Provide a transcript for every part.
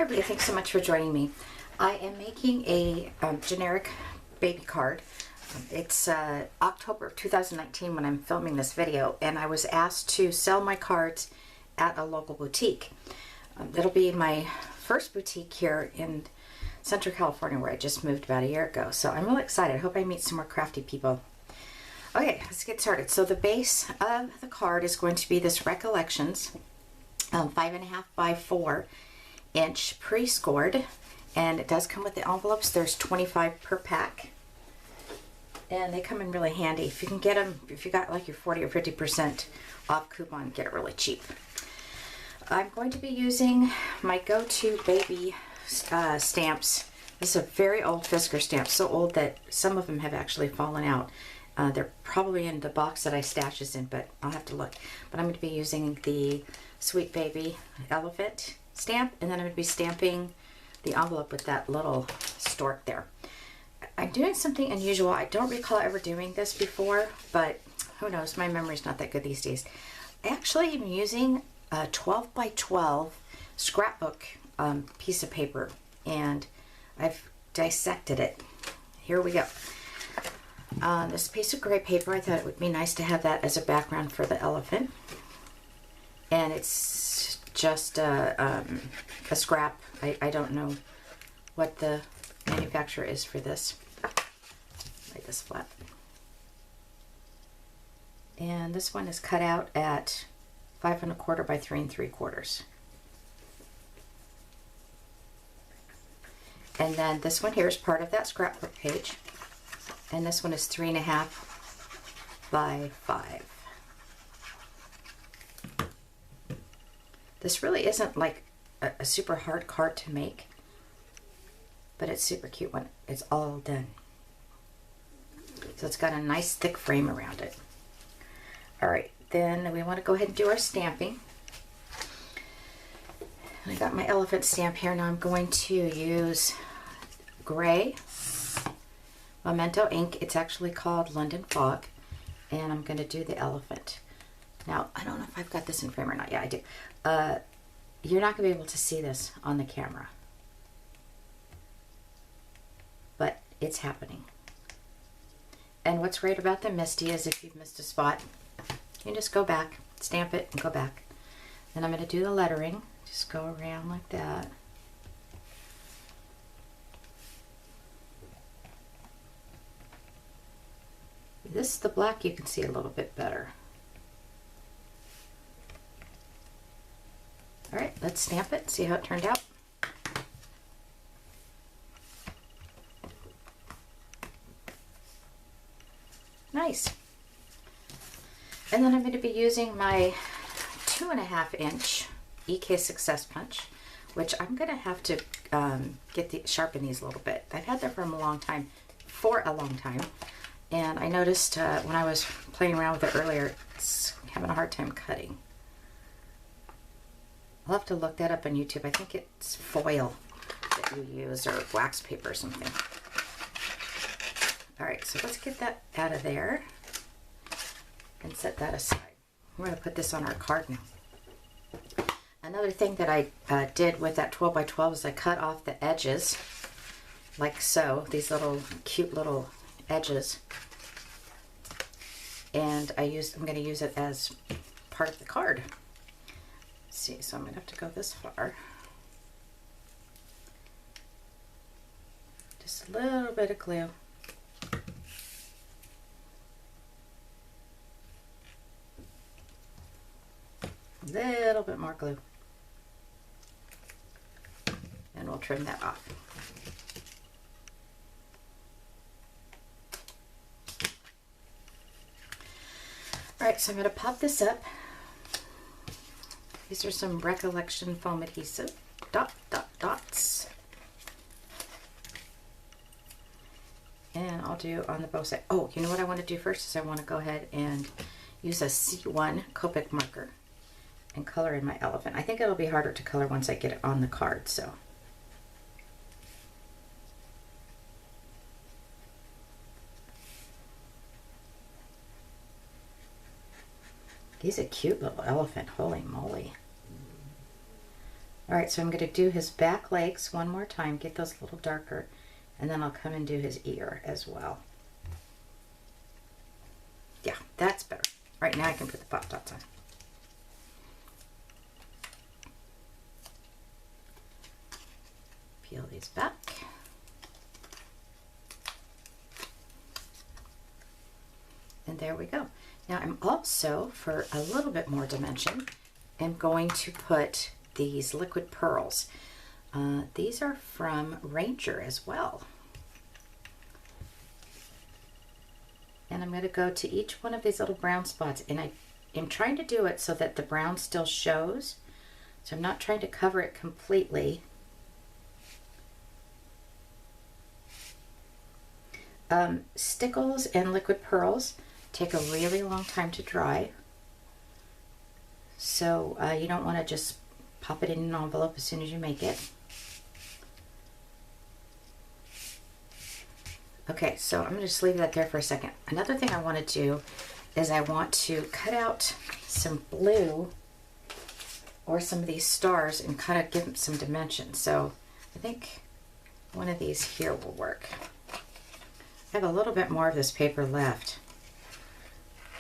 everybody, thanks so much for joining me. I am making a generic baby card. It's October of 2019 when I'm filming this video, and I was asked to sell my cards at a local boutique. It'll be my first boutique here in Central California, where I just moved about a year ago. So I'm really excited. I hope I meet some more crafty people. Okay, let's get started. So the base of the card is going to be this Recollections 5.5 by 4 inch pre-scored, and it does come with the envelopes. There's 25 per pack, and they come in really handy. If you can get them, if you got like your 40 or 50% off coupon, get it really cheap. I'm going to be using my go-to baby stamps. This is a very old Fisker stamp, so old that some of them have actually fallen out. They're probably in the box that I stash this in, but I'll have to look. But I'm going to be using the Sweet Baby elephant stamp, and then I'm going to be stamping the envelope with that little stork there. I'm doing something unusual. I don't recall ever doing this before, but who knows, my memory's not that good these days. I actually am using a 12 by 12 scrapbook piece of paper, and I've dissected it. Here we go. This piece of gray paper, I thought it would be nice to have that as a background for the elephant. And it's just a scrap. I don't know what the manufacturer is for this. Lay this flat. And this one is cut out at 5 1/4 by 3 3/4. And then this one here is part of that scrapbook page. And this one is 3.5 by 5. This really isn't like a super hard card to make, but it's super cute when it's all done. So it's got a nice thick frame around it. All right, then we want to go ahead and do our stamping. I got my elephant stamp here. Now I'm going to use gray Memento ink. It's actually called London Fog, and I'm going to do the elephant. Now, I don't know if I've got this in frame or not. Yeah, I do. You're not going to be able to see this on the camera, but it's happening. And what's great about the Misty is if you've missed a spot, you can just go back, stamp it, and go back. Then I'm going to do the lettering. Just go around like that. This is the black, you can see a little bit better. All right, let's stamp it, see how it turned out. Nice. And then I'm going to be using my 2.5 inch EK Success Punch, which I'm going to have to sharpen these a little bit. I've had them for a long time, and I noticed when I was playing around with it earlier, it's having a hard time cutting. I'll have to look that up on YouTube. I think it's foil that you use, or wax paper or something. All right, so let's get that out of there and set that aside. We're going to put this on our card now. Another thing that I did with that 12 by 12 is I cut off the edges, like so, these little cute little edges. And I'm going to use it as part of the card. See, so I'm going to have to go this far. Just a little bit of glue. A little bit more glue. And we'll trim that off. All right, so I'm going to pop this up. These are some Recollection foam adhesive, dots. And I'll do on the both sides. Oh, you know what I want to do first is I want to go ahead and use a C1 Copic marker and color in my elephant. I think it'll be harder to color once I get it on the card, so. He's a cute little elephant, holy moly. All right, so I'm going to do his back legs one more time, get those a little darker, and then I'll come and do his ear as well. Yeah, that's better. All right, now I can put the pop dots on. Peel these back. And there we go. Now I'm also, for a little bit more dimension, am going to put these liquid pearls. These are from Ranger as well. And I'm going to go to each one of these little brown spots, and I am trying to do it so that the brown still shows. So I'm not trying to cover it completely. Stickles and liquid pearls take a really long time to dry. So you don't want to just pop it in an envelope as soon as you make it. Okay, so I'm going to just leave that there for a second. Another thing I want to do is I want to cut out some blue or some of these stars and kind of give them some dimension. So I think one of these here will work. I have a little bit more of this paper left.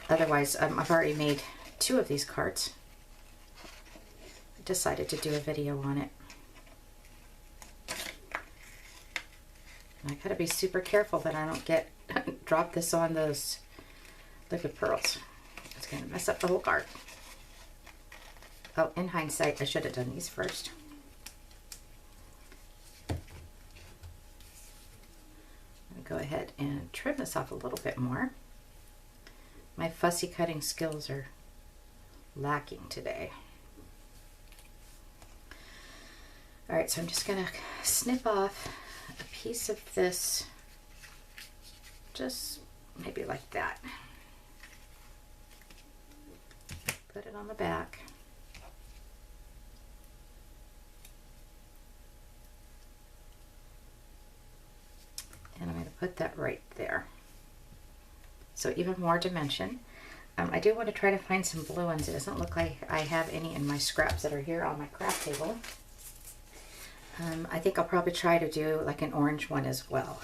Otherwise, I've already made 2 of these cards. I decided to do a video on it. And I gotta be super careful that I don't get drop this on those liquid pearls. It's gonna mess up the whole card. Oh, in hindsight, I should have done these first. Go ahead and trim this off a little bit more. My fussy cutting skills are lacking today. All right, so I'm just gonna snip off a piece of this, just maybe like that. Put it on the back. And I'm going to put that right there. So even more dimension. I do want to try to find some blue ones. It doesn't look like I have any in my scraps that are here on my craft table. I think I'll probably try to do like an orange one as well.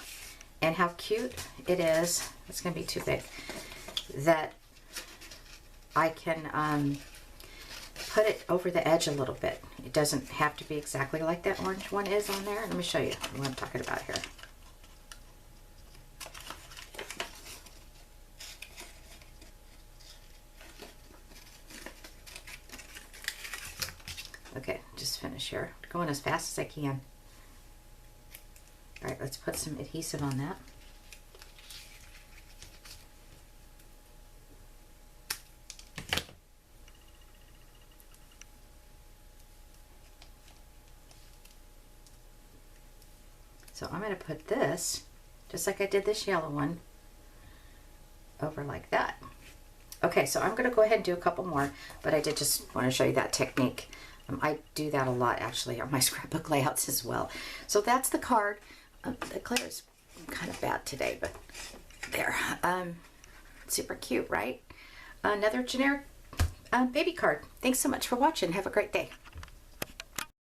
And how cute it is, it's going to be too big, that I can put it over the edge a little bit. It doesn't have to be exactly like that orange one is on there. Let me show you what I'm talking about here. Okay, just finish here. Going as fast as I can. All right, let's put some adhesive on that. So I'm going to put this, just like I did this yellow one, over like that. Okay, so I'm going to go ahead and do a couple more, but I did just want to show you that technique. I do that a lot actually on my scrapbook layouts as well. So that's the card. The glitter is kind of bad today, but there. Super cute, right? Another generic baby card. Thanks so much for watching. Have a great day.